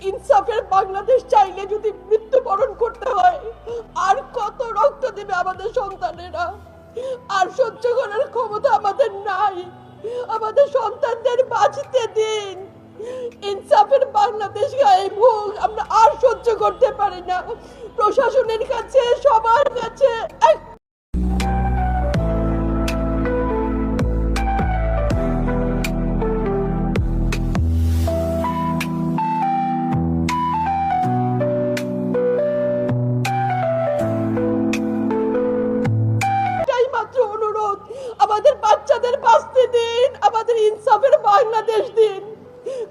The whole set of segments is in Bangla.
ইনসাফের বাংলাদেশ চাইলে যদি মৃত্যুবরণ করতে হয়, আর কত রক্ত দেবে আমাদের সন্তানেরা? আর সহ্য করার ক্ষমতা আমাদের নাই। আমাদের সন্তানদের বাঁচতে দিন। ইনসাফের বাংলাদেশ গায়েব হোক, আমরা আর সহ্য করতে পারি না। প্রশাসনের কাছে, সবার কাছে অনুরোধ, আমাদের বাচ্চাদের বাঁচতে দিন, আমাদের ইনসাফের বাংলাদেশ দিন।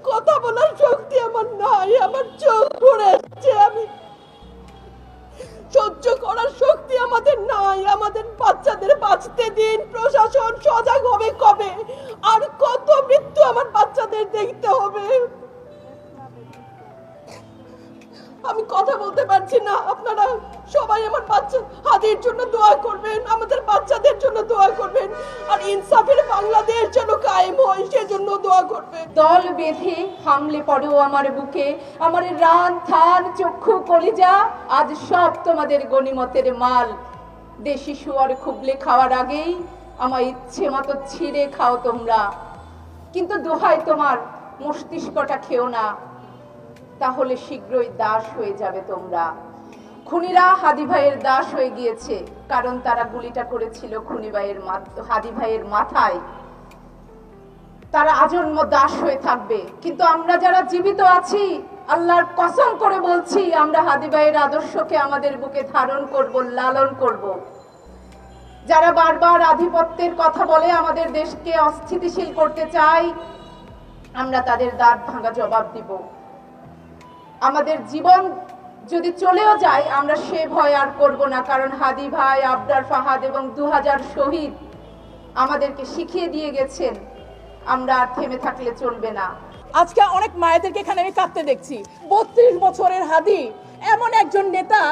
কথা বলার শক্তি আমার নাই, আমার চোখ পড়ে যাচ্ছে, আমি সহ্য করার শক্তি আমাদের নাই। আমাদের বাচ্চাদের বাঁচতে দিন। প্রশাসন সজাগ হবে কবে? আর কত মৃত্যু আমার বাচ্চাদের দেখতে হবে? আমি কথা বলতে পারছি না। আপনারা সবাই আমার বাচ্চা হাদির জন্য দোয়া করবেন, আমাদের বাচ্চাদের জন্য দোয়া করবেন, আর ইনসাফের বাংলাদেশ যেন কায়েম হয় সেজন্য দোয়া করবেন। দল বেঁধে হামলে পড়েও আমার বুকে, আমার রান থান চক্ষু কলিজা আজ সব তোমাদের গনিমতের মাল। দেশি শুয়ার খুবলে খাওয়ার আগেই আমার ইচ্ছে মতো ছিঁড়ে খাও তোমরা, কিন্তু দোহাই তোমার মস্তিষ্কটা খেও না, তাহলে শীঘ্রই দাস হয়ে যাবে তোমরা। খুনিরা হাদি ভাইয়ের দাস হয়ে গিয়েছে, কারণ তারা গুলিটা করেছিল হাদি ভাইয়ের মাথায়। তারা আজন্ম দাস হয়ে থাকবে, কিন্তু আমরা যারা জীবিত আছি আল্লাহর কসম করে বলছি, আমরা হাদি ভাইয়ের আদর্শকে আমাদের বুকে ধারণ করব, লালন করব। যারা বারবার আধিপত্যের কথা বলে আমাদের দেশকে অস্থিতিশীল করতে চায়, আমরা তাদের দাঁত ভাঙা জবাব দিব। আমাদের জীবন যদি চলেও যায়, আমরা সে ভয় আর করব না, কারণ হাদি ভাই, আবরার ফাহাদ এবং 2000 শহীদ আমাদেরকে শিখিয়ে দিয়ে গেছেন আমরা আর থেমে থাকলে চলবে না। আজকে অনেক মায়েদেরকে এখানে আমি কাঁদতে দেখছি। 32 বছরের হাদি এমন একজন নেতা,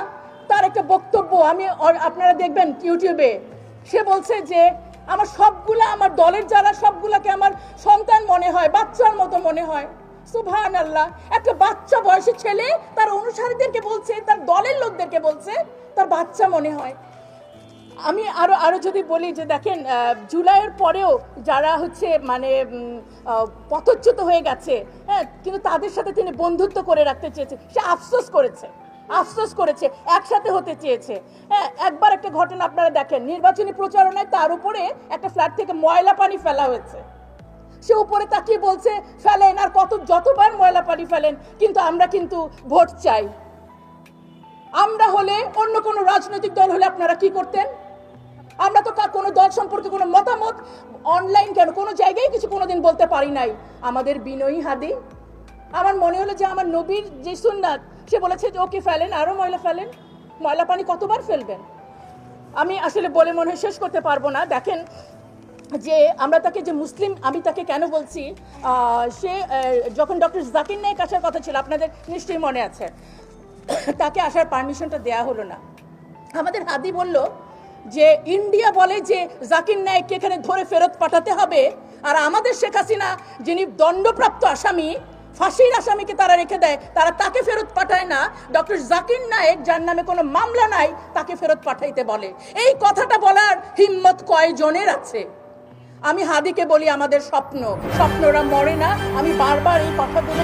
তার একটা বক্তব্য আপনারা দেখবেন ইউটিউবে। সে বলছে যে আমার সবগুলা, আমার দলের যারা, সবগুলাকে আমার সন্তান মনে হয়, বাচ্চার মতো মনে হয়। সুবহানাল্লাহ, একটা বাচ্চা বয়সী ছেলে তার অনুসারীদেরকে বলছে, তার দলের লোকদেরকে বলছে তার বাচ্চা মনে হয়। আমি আরো যদি বলি যে দেখেন, জুলাইয়ের পরেও যারা হচ্ছে মানে পথচ্যুত হয়ে গেছে, হ্যাঁ, কিন্তু তাদের সাথে তিনি বন্ধুত্ব করে রাখতে চেয়েছে। সে আফসোস করেছে, একসাথে হতে চেয়েছে। হ্যাঁ, একবার একটা ঘটনা আপনারা দেখেন, নির্বাচনী প্রচারণায় তার উপরে একটা ফ্ল্যাট থেকে ময়লা পানি ফেলা হয়েছে। সে উপরে তাকিয়ে বলছে ফেলেন, আর যতবার ময়লা পানি ফেলেন, কিন্তু আমরা কিন্তু ভোট চাই। আমরা হলে, অন্য কোনো রাজনৈতিক দল হলে আপনারা কি করতেন? আমরা তো কোনো দল সম্পর্কে কোনো মতামত অনলাইন কেন কোনো জায়গায় কিছু কোনোদিন বলতে পারি নাই। আমাদের বিনয়ী হাদি, আমার মনে হলো যে আমার নবীর যে সুন্নাত, সে বলেছে যে ওকে ফেলেন, আরো ময়লা ফেলেন। ময়লা পানি কতবার ফেলবেন? আমি আসলে বলে মনে হয় শেষ করতে পারবো না। দেখেন যে আমরা তাকে যে মুসলিম, আমি তাকে কেন বলছি, সে যখন ডক্টর জাকির নায়েক আসার কথা ছিল, আপনাদের নিশ্চয়ই মনে আছে, তাকে আসার পারমিশনটা দেয়া হলো না। আমাদের হাদি বলল যে ইন্ডিয়া বলে যে জাকির নায়েককে এখানে ধরে ফেরত পাঠাতে হবে, আর আমাদের শেখ হাসিনা যিনি দণ্ডপ্রাপ্ত আসামি, ফাঁসির আসামিকে তারা রেখে দেয়, তাকে ফেরত পাঠায় না। ডক্টর জাকির নায়েক, যার নামে কোনো মামলা নাই, তাকে ফেরত পাঠাইতে বলে। এই কথাটা বলার হিম্মত কয়জনের আছে? আমি হাদিকে বলি আমাদের স্বপ্নরা মরে না। আমি বারবার এই কথাগুলো